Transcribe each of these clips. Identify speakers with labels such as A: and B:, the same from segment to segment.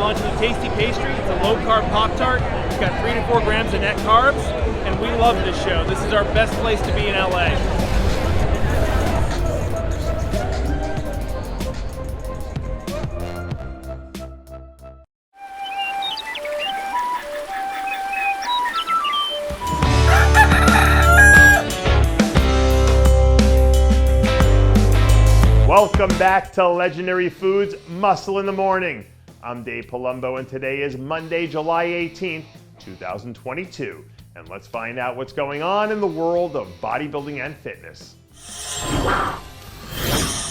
A: launching a tasty pastry. It's a low-carb Pop-Tart. It's got 3 to 4 grams of net carbs, and we love this show. This is our best place to be in LA.
B: Welcome back to Legendary Foods Muscle in the Morning. I'm Dave Palumbo, and today is Monday, July 18th, 2022. And let's find out what's going on in the world of bodybuilding and fitness.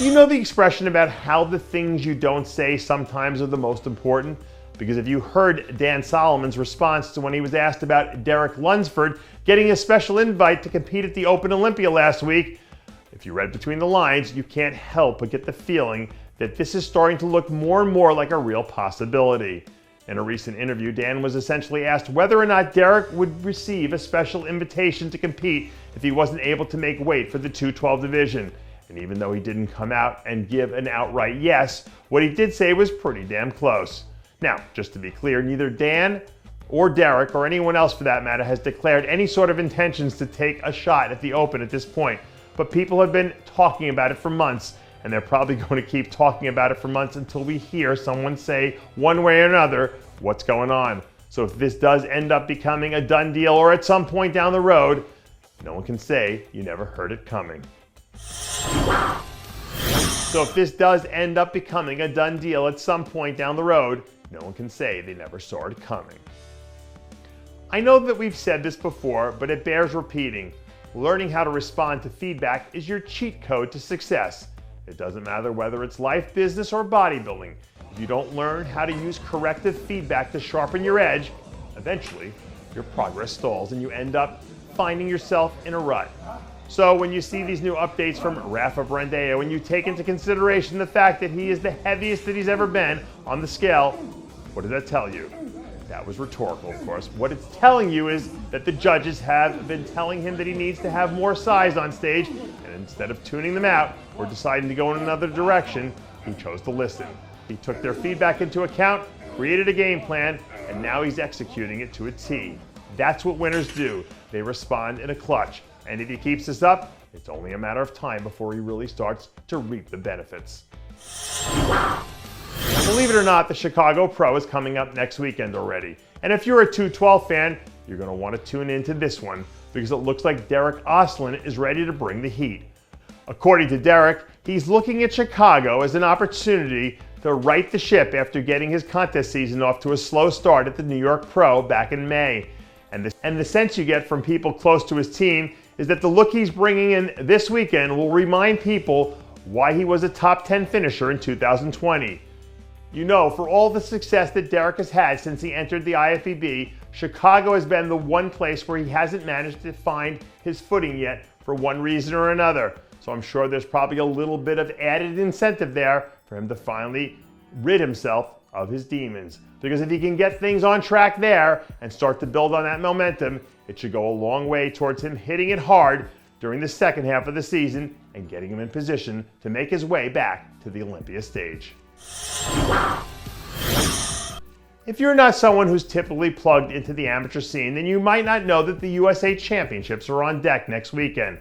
B: You know the expression about how the things you don't say sometimes are the most important? Because if you heard Dan Solomon's response to when he was asked about Derik Lunsford getting a special invite to compete at the Open Olympia last week, if you read between the lines, you can't help but get the feeling that this is starting to look more and more like a real possibility. In a recent interview, Dan was essentially asked whether or not Derik would receive a special invitation to compete if he wasn't able to make weight for the 212 division. And even though he didn't come out and give an outright yes, what he did say was pretty damn close. Now, just to be clear, neither Dan or Derik, or anyone else for that matter, has declared any sort of intentions to take a shot at the Open at this point. But people have been talking about it for months, and they're probably going to keep talking about it for months until we hear someone say one way or another what's going on. So if this does end up becoming a done deal, or at some point down the road, no one can say you never heard it coming. So if this does end up becoming a done deal at some point down the road, no one can say they never saw it coming. I know that we've said this before, but it bears repeating. Learning how to respond to feedback is your cheat code to success. It doesn't matter whether it's life, business, or bodybuilding. If you don't learn how to use corrective feedback to sharpen your edge, eventually your progress stalls and you end up finding yourself in a rut. So when you see these new updates from Rafael Brandao and you take into consideration the fact that he is the heaviest that he's ever been on the scale, what does that tell you? That was rhetorical, of course. What it's telling you is that the judges have been telling him that he needs to have more size on stage, and instead of tuning them out or deciding to go in another direction, he chose to listen. He took their feedback into account, created a game plan, and now he's executing it to a T. That's what winners do. They respond in a clutch. And if he keeps this up, it's only a matter of time before he really starts to reap the benefits. Believe it or not, the Chicago Pro is coming up next weekend already. And if you're a 212 fan, you're going to want to tune into this one because it looks like Derik Oslan is ready to bring the heat. According to Derik, he's looking at Chicago as an opportunity to right the ship after getting his contest season off to a slow start at the New York Pro back in May. And the sense you get from people close to his team is that the look he's bringing in this weekend will remind people why he was a top 10 finisher in 2020. You know, for all the success that Derik has had since he entered the IFBB, Chicago has been the one place where he hasn't managed to find his footing yet for one reason or another. So I'm sure there's probably a little bit of added incentive there for him to finally rid himself of his demons. Because if he can get things on track there and start to build on that momentum, it should go a long way towards him hitting it hard during the second half of the season and getting him in position to make his way back to the Olympia stage. If you're not someone who's typically plugged into the amateur scene, then you might not know that the USA Championships are on deck next weekend,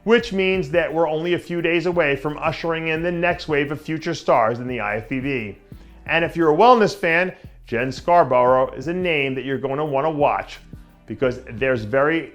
B: which means that we're only a few days away from ushering in the next wave of future stars in the IFBB. And if you're a wellness fan, Jen Scarborough is a name that you're going to want to watch because there's a very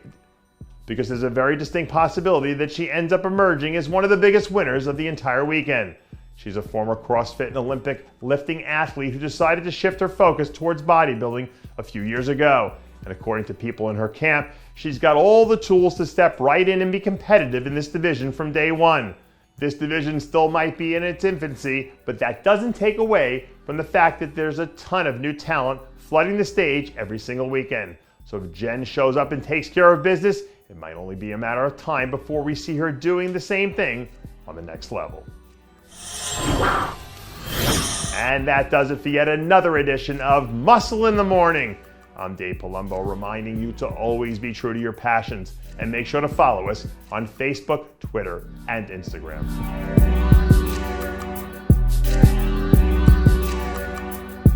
B: distinct possibility that she ends up emerging as one of the biggest winners of the entire weekend. She's a former CrossFit and Olympic lifting athlete who decided to shift her focus towards bodybuilding a few years ago. And according to people in her camp, she's got all the tools to step right in and be competitive in this division from day one. This division still might be in its infancy, but that doesn't take away from the fact that there's a ton of new talent flooding the stage every single weekend. So if Jen shows up and takes care of business, it might only be a matter of time before we see her doing the same thing on the next level. And that does it for yet another edition of Muscle in the Morning. I'm Dave Palumbo, reminding you to always be true to your passions and make sure to follow us on Facebook, Twitter, and Instagram.